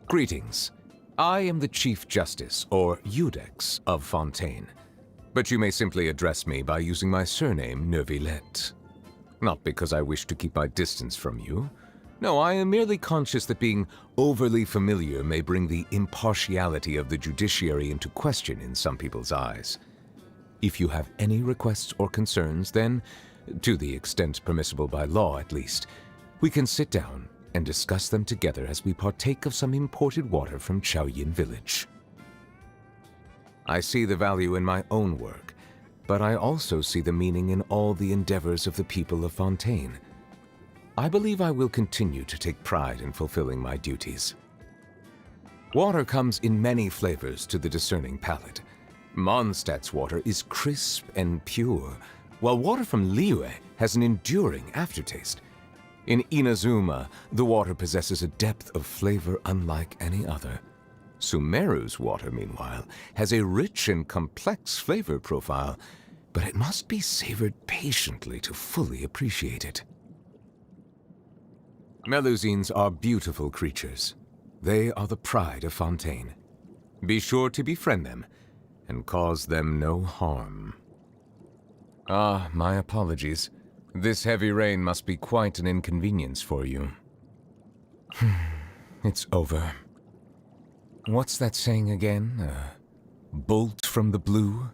Greetings. I am the Chief Justice, or Iudex of Fontaine, but you may simply address me by using my surname, Neuvillette. Not because I wish to keep my distance from you. No, I am merely conscious that being overly familiar may bring the impartiality of the judiciary into question in some people's eyes. If you have any requests or concerns, then, to the extent permissible by law at least, we can sit down and discuss them together as we partake of some imported water from Chaoyin village. I see the value in my own work, but I also see the meaning in all the endeavors of the people of Fontaine. I believe I will continue to take pride in fulfilling my duties. Water comes in many flavors to the discerning palate. Mondstadt's water is crisp and pure, while water from Liyue has an enduring aftertaste. In Inazuma, the water possesses a depth of flavor unlike any other. Sumeru's water, meanwhile, has a rich and complex flavor profile, but it must be savored patiently to fully appreciate it. Melusines are beautiful creatures. They are the pride of Fontaine. Be sure to befriend them and cause them no harm. Ah, my apologies. This heavy rain must be quite an inconvenience for you. It's over. What's that saying again? Bolt from the blue?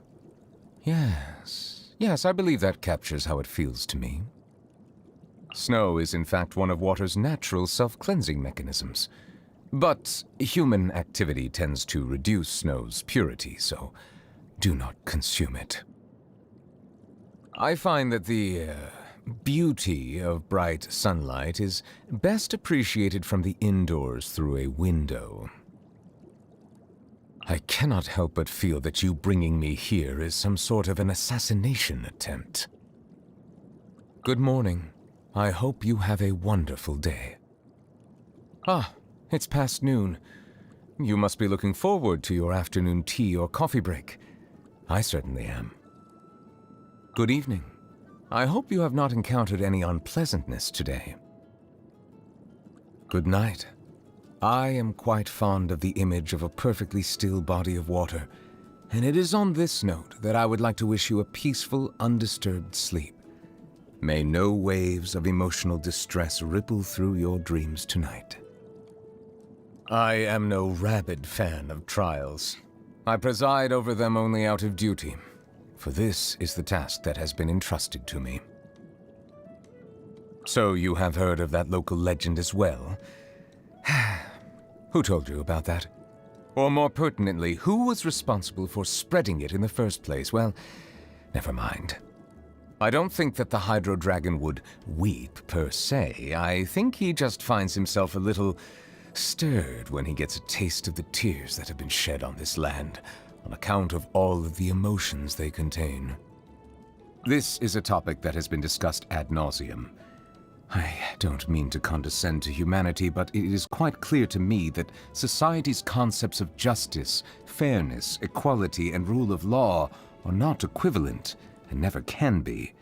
Yes, I believe that captures how it feels to me. Snow is in fact one of water's natural self-cleansing mechanisms. But human activity tends to reduce snow's purity, so do not consume it. I find that the beauty of bright sunlight is best appreciated from the indoors through a window. I cannot help but feel that you bringing me here is some sort of an assassination attempt. Good morning. I hope you have a wonderful day. Ah, it's past noon. You must be looking forward to your afternoon tea or coffee break. I certainly am. Good evening. I hope you have not encountered any unpleasantness today. Good night. I am quite fond of the image of a perfectly still body of water, and it is on this note that I would like to wish you a peaceful, undisturbed sleep. May no waves of emotional distress ripple through your dreams tonight. I am no rabid fan of trials. I preside over them only out of duty, for this is the task that has been entrusted to me. So you have heard of that local legend as well? Who told you about that? Or more pertinently, who was responsible for spreading it in the first place? Well, never mind. I don't think that the Hydro Dragon would weep per se. I think he just finds himself a little stirred when he gets a taste of the tears that have been shed on this land, on account of all of the emotions they contain. This is a topic that has been discussed ad nauseum. I don't mean to condescend to humanity, but it is quite clear to me that society's concepts of justice, fairness, equality, and rule of law are not equivalent, and never can be.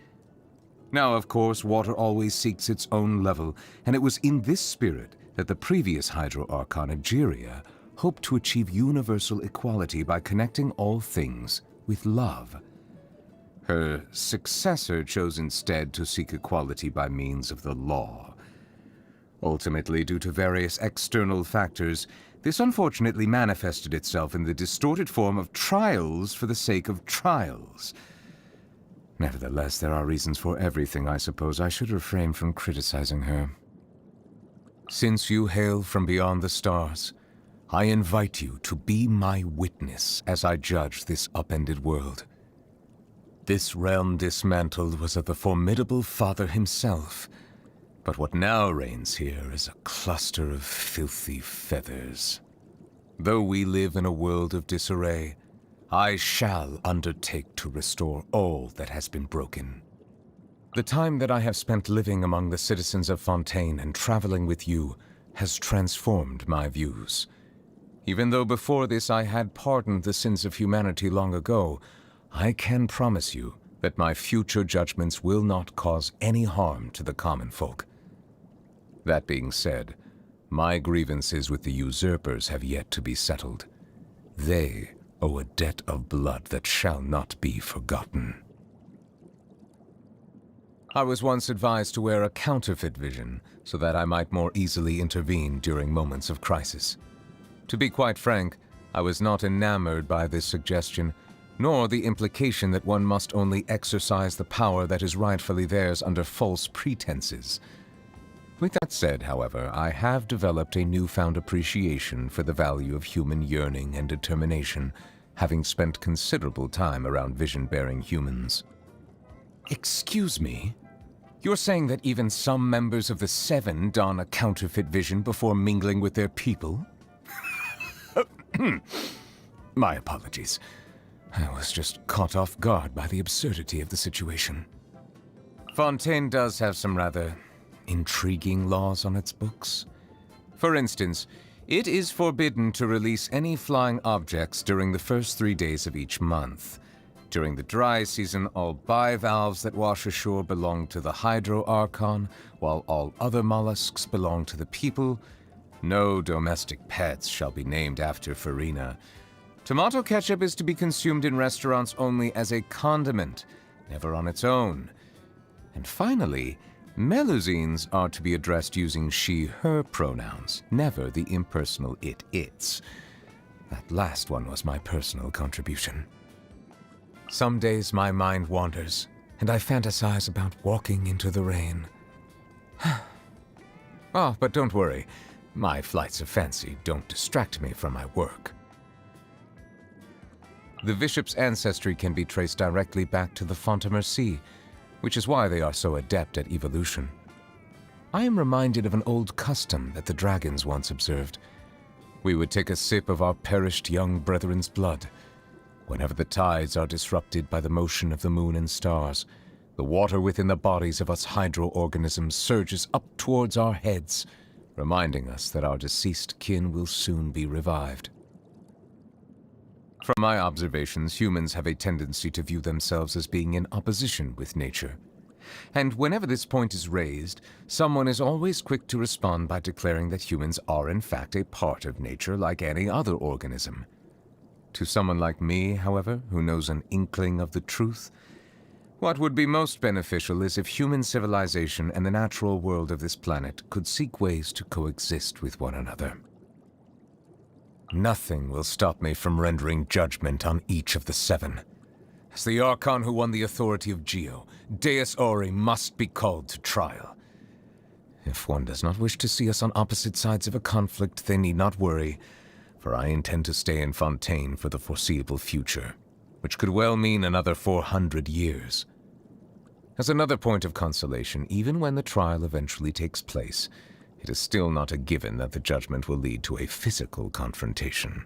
Now, of course, water always seeks its own level, and it was in this spirit that the previous Hydro Archon, Egeria, hoped to achieve universal equality by connecting all things with love. Her successor chose instead to seek equality by means of the law. Ultimately, due to various external factors, this unfortunately manifested itself in the distorted form of trials for the sake of trials. Nevertheless, there are reasons for everything. I suppose I should refrain from criticizing her. Since you hail from beyond the stars, I invite you to be my witness as I judge this upended world. This realm dismantled was of the formidable Father himself, but what now reigns here is a cluster of filthy feathers. Though we live in a world of disarray, I shall undertake to restore all that has been broken. The time that I have spent living among the citizens of Fontaine and traveling with you has transformed my views. Even though before this I had pardoned the sins of humanity long ago, I can promise you that my future judgments will not cause any harm to the common folk. That being said, my grievances with the usurpers have yet to be settled. They owe a debt of blood that shall not be forgotten. I was once advised to wear a counterfeit vision so that I might more easily intervene during moments of crisis. To be quite frank, I was not enamored by this suggestion, nor the implication that one must only exercise the power that is rightfully theirs under false pretenses. With that said, however, I have developed a newfound appreciation for the value of human yearning and determination, having spent considerable time around vision-bearing humans. Excuse me? You're saying that even some members of the Seven don a counterfeit vision before mingling with their people? My apologies. I was just caught off guard by the absurdity of the situation. Fontaine does have some rather intriguing laws on its books. For instance, it is forbidden to release any flying objects during the first 3 days of each month. During the dry season, all bivalves that wash ashore belong to the Hydro Archon, while all other mollusks belong to the people. No domestic pets shall be named after Farina. Tomato ketchup is to be consumed in restaurants only as a condiment, never on its own. And finally, Melusines are to be addressed using she/her pronouns, never the impersonal it/its. That last one was my personal contribution. Some days my mind wanders, and I fantasize about walking into the rain. Oh, but don't worry. My flights of fancy don't distract me from my work. The bishop's ancestry can be traced directly back to the Fontamercy, which is why they are so adept at evolution. I am reminded of an old custom that the dragons once observed. We would take a sip of our perished young brethren's blood. Whenever the tides are disrupted by the motion of the moon and stars, the water within the bodies of us hydro-organisms surges up towards our heads, reminding us that our deceased kin will soon be revived. From my observations, humans have a tendency to view themselves as being in opposition with nature. And whenever this point is raised, someone is always quick to respond by declaring that humans are in fact a part of nature like any other organism. To someone like me, however, who knows an inkling of the truth, what would be most beneficial is if human civilization and the natural world of this planet could seek ways to coexist with one another. Nothing will stop me from rendering judgment on each of the seven. As the Archon who won the authority of Geo, Deus Ori must be called to trial. If one does not wish to see us on opposite sides of a conflict, they need not worry, for I intend to stay in Fontaine for the foreseeable future, which could well mean another 400 years. As another point of consolation, even when the trial eventually takes place, it is still not a given that the judgment will lead to a physical confrontation.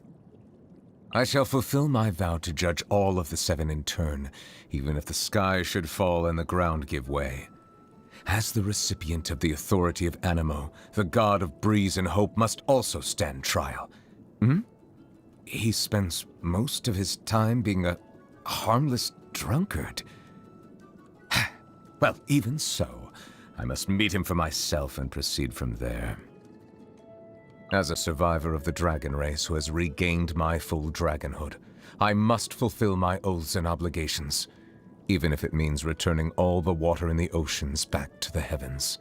I shall fulfill my vow to judge all of the seven in turn, even if the sky should fall and the ground give way. As the recipient of the authority of Animo, the god of breeze and hope must also stand trial. He spends most of his time being a harmless drunkard. Well, even so, I must meet him for myself and proceed from there. As a survivor of the dragon race who has regained my full dragonhood, I must fulfill my oaths and obligations, even if it means returning all the water in the oceans back to the heavens.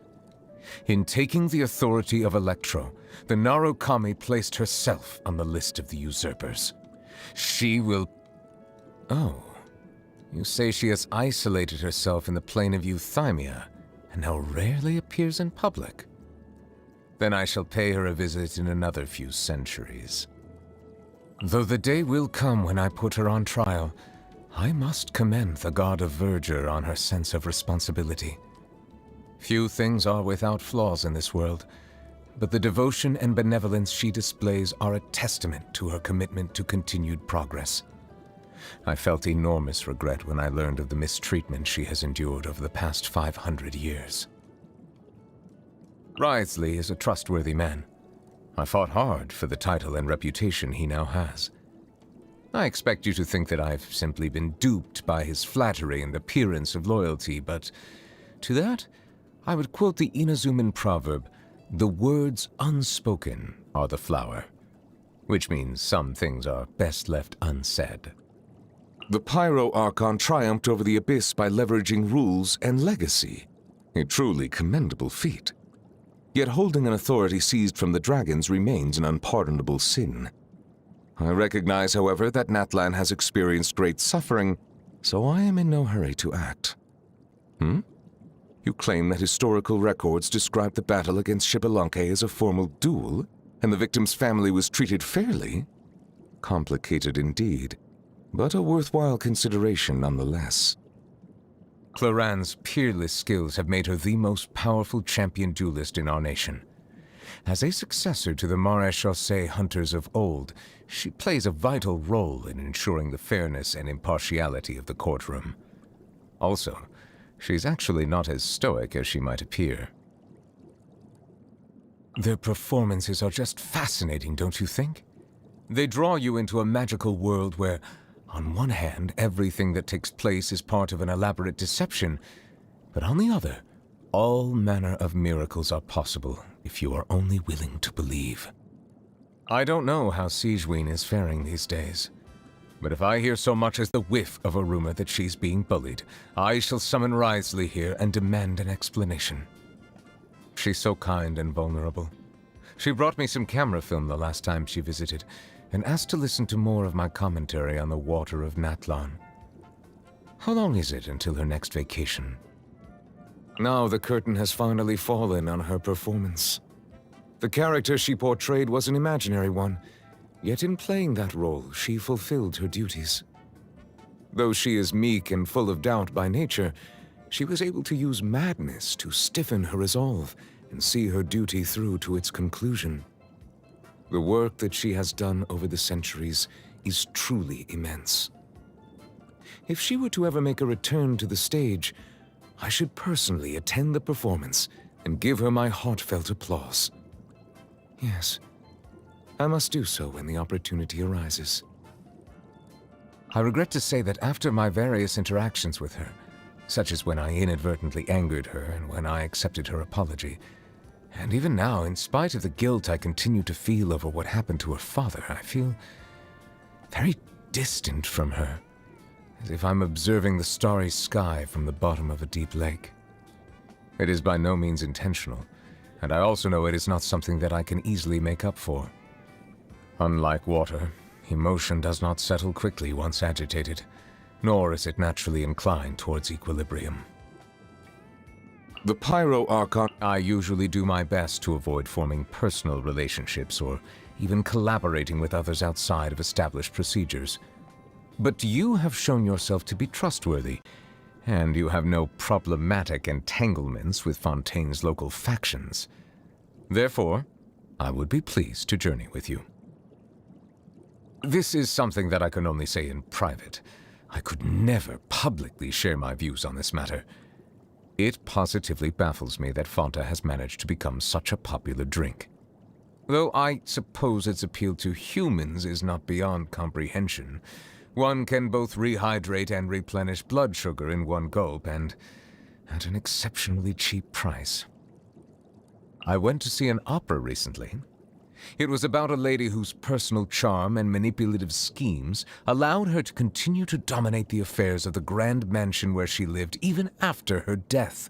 In taking the authority of Electro, the Narukami placed herself on the list of the usurpers. She will... Oh, you say she has isolated herself in the plane of Euthymia, and now rarely appears in public. Then I shall pay her a visit in another few centuries. Though the day will come when I put her on trial, I must commend the god of verdure on her sense of responsibility. Few things are without flaws in this world, but the devotion and benevolence she displays are a testament to her commitment to continued progress. I felt enormous regret when I learned of the mistreatment she has endured over the past 500 years. Wriothesley is a trustworthy man. I fought hard for the title and reputation he now has. I expect you to think that I've simply been duped by his flattery and appearance of loyalty, but to that, I would quote the Inazuman proverb, "The words unspoken are the flower," which means some things are best left unsaid. The Pyro Archon triumphed over the Abyss by leveraging rules and legacy. A truly commendable feat. Yet holding an authority seized from the dragons remains an unpardonable sin. I recognize, however, that Natlan has experienced great suffering, so I am in no hurry to act. You claim that historical records describe the battle against Xbalanque as a formal duel, and the victim's family was treated fairly? Complicated indeed, but a worthwhile consideration nonetheless. Cloran's peerless skills have made her the most powerful champion duelist in our nation. As a successor to the Maréchaussée hunters of old, she plays a vital role in ensuring the fairness and impartiality of the courtroom. Also, she's actually not as stoic as she might appear. Their performances are just fascinating, don't you think? They draw you into a magical world where, on one hand, everything that takes place is part of an elaborate deception, but on the other, all manner of miracles are possible if you are only willing to believe. I don't know how Sigewinne is faring these days, but if I hear so much as the whiff of a rumor that she's being bullied, I shall summon Wriothesley here and demand an explanation. She's so kind and vulnerable. She brought me some camera film the last time she visited, and asked to listen to more of my commentary on the water of Natlan. How long is it until her next vacation? Now the curtain has finally fallen on her performance. The character she portrayed was an imaginary one, yet in playing that role, she fulfilled her duties. Though she is meek and full of doubt by nature, she was able to use madness to stiffen her resolve and see her duty through to its conclusion. The work that she has done over the centuries is truly immense. If she were to ever make a return to the stage, I should personally attend the performance and give her my heartfelt applause. Yes, I must do so when the opportunity arises. I regret to say that after my various interactions with her, such as when I inadvertently angered her and when I accepted her apology, and even now, in spite of the guilt I continue to feel over what happened to her father, I feel very distant from her, as if I'm observing the starry sky from the bottom of a deep lake. It is by no means intentional, and I also know it is not something that I can easily make up for. Unlike water, emotion does not settle quickly once agitated, nor is it naturally inclined towards equilibrium. The Pyro Archon... I usually do my best to avoid forming personal relationships or even collaborating with others outside of established procedures. But you have shown yourself to be trustworthy, and you have no problematic entanglements with Fontaine's local factions. Therefore, I would be pleased to journey with you. This is something that I can only say in private. I could never publicly share my views on this matter. It positively baffles me that Fanta has managed to become such a popular drink. Though I suppose its appeal to humans is not beyond comprehension. One can both rehydrate and replenish blood sugar in one gulp, and at an exceptionally cheap price. I went to see an opera recently. It was about a lady whose personal charm and manipulative schemes allowed her to continue to dominate the affairs of the grand mansion where she lived even after her death,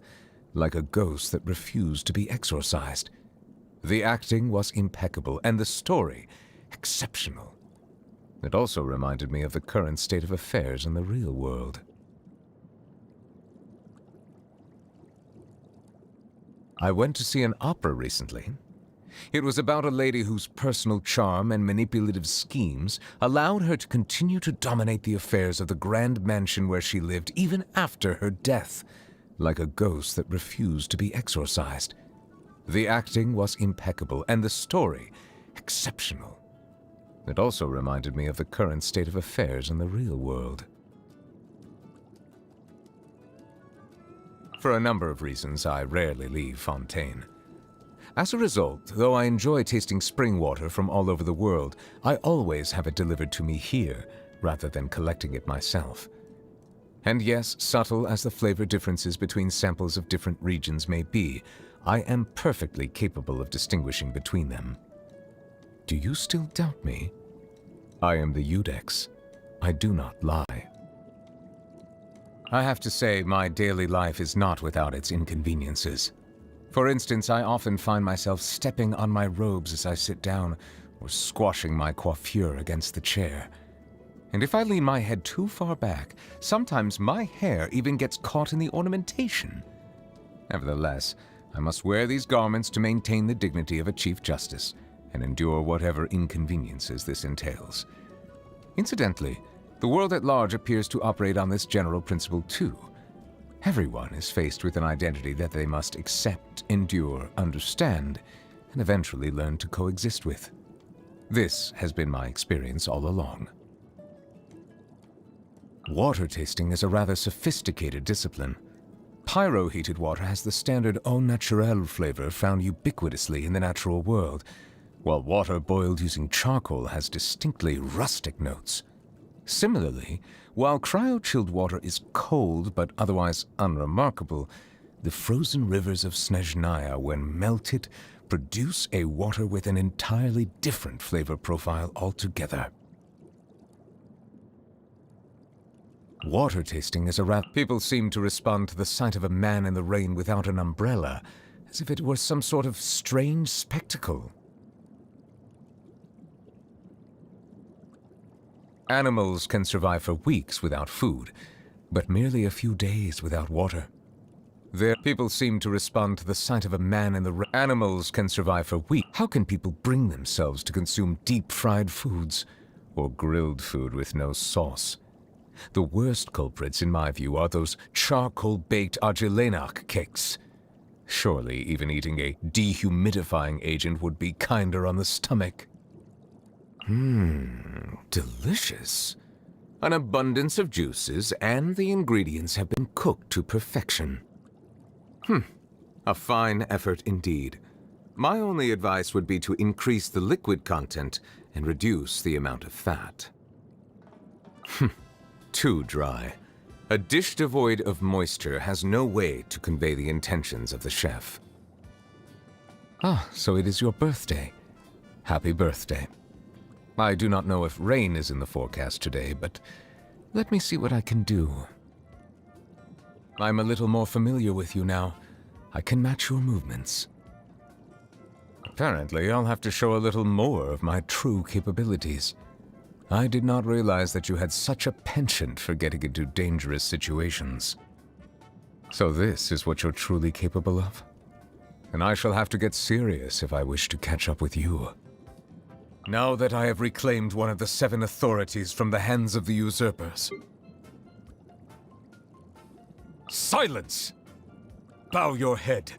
like a ghost that refused to be exorcised. The acting was impeccable, and the story exceptional. It also reminded me of the current state of affairs in the real world. I went to see an opera recently. It was about a lady whose personal charm and manipulative schemes allowed her to continue to dominate the affairs of the grand mansion where she lived even after her death, like a ghost that refused to be exorcised. The acting was impeccable, and the story exceptional. It also reminded me of the current state of affairs in the real world. For a number of reasons, I rarely leave Fontaine. As a result, though I enjoy tasting spring water from all over the world, I always have it delivered to me here, rather than collecting it myself. And yes, subtle as the flavor differences between samples of different regions may be, I am perfectly capable of distinguishing between them. Do you still doubt me? I am the Iudex. I do not lie. I have to say, my daily life is not without its inconveniences. For instance, I often find myself stepping on my robes as I sit down, or squashing my coiffure against the chair. And if I lean my head too far back, sometimes my hair even gets caught in the ornamentation. Nevertheless, I must wear these garments to maintain the dignity of a Chief Justice, and endure whatever inconveniences this entails. Incidentally, the world at large appears to operate on this general principle too. Everyone is faced with an identity that they must accept, endure, understand, and eventually learn to coexist with. This has been my experience all along. Water tasting is a rather sophisticated discipline. Pyro-heated water has the standard au naturel flavor found ubiquitously in the natural world, while water boiled using charcoal has distinctly rustic notes. Similarly, while cryo-chilled water is cold but otherwise unremarkable, the frozen rivers of Snezhnaya, when melted, produce a water with an entirely different flavor profile altogether. Water tasting is a People seem to respond to the sight of a man in the rain without an umbrella, as if it were some sort of strange spectacle. Animals can survive for weeks without food, but merely a few days without water. People seem to respond to the sight of a man in the rain. Animals can survive for weeks. How can people bring themselves to consume deep-fried foods, or grilled food with no sauce? The worst culprits, in my view, are those charcoal-baked argilenac cakes. Surely even eating a dehumidifying agent would be kinder on the stomach. Delicious. An abundance of juices, and the ingredients have been cooked to perfection. A fine effort indeed. My only advice would be to increase the liquid content and reduce the amount of fat. Too dry. A dish devoid of moisture has no way to convey the intentions of the chef. Ah, so it is your birthday. Happy birthday. I do not know if rain is in the forecast today, but let me see what I can do. I'm a little more familiar with you now. I can match your movements. Apparently, I'll have to show a little more of my true capabilities. I did not realize that you had such a penchant for getting into dangerous situations. So this is what you're truly capable of? And I shall have to get serious if I wish to catch up with you. Now that I have reclaimed one of the 7 authorities from the hands of the usurpers. Silence! Bow your head.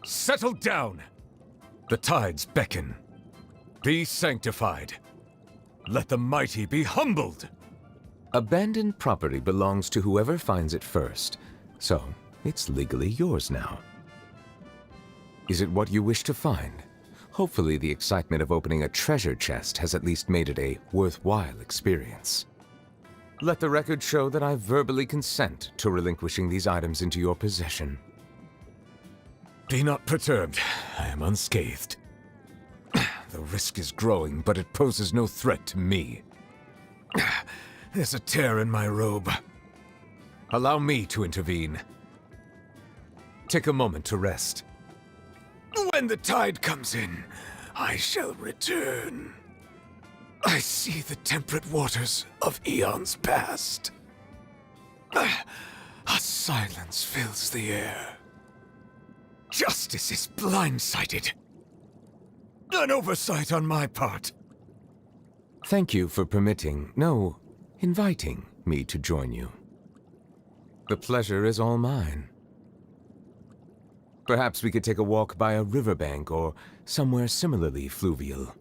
Settle down! The tides beckon. Be sanctified. Let the mighty be humbled! Abandoned property belongs to whoever finds it first, so it's legally yours now. Is it what you wish to find? Hopefully the excitement of opening a treasure chest has at least made it a worthwhile experience. Let the record show that I verbally consent to relinquishing these items into your possession. Be not perturbed. I am unscathed. The risk is growing, but it poses no threat to me. There's a tear in my robe. Allow me to intervene. Take a moment to rest. When the tide comes in, I shall return. I see the temperate waters of eons past. A silence fills the air. Justice is blindsided. An oversight on my part. Thank you for inviting me to join you. The pleasure is all mine. Perhaps we could take a walk by a riverbank or somewhere similarly fluvial.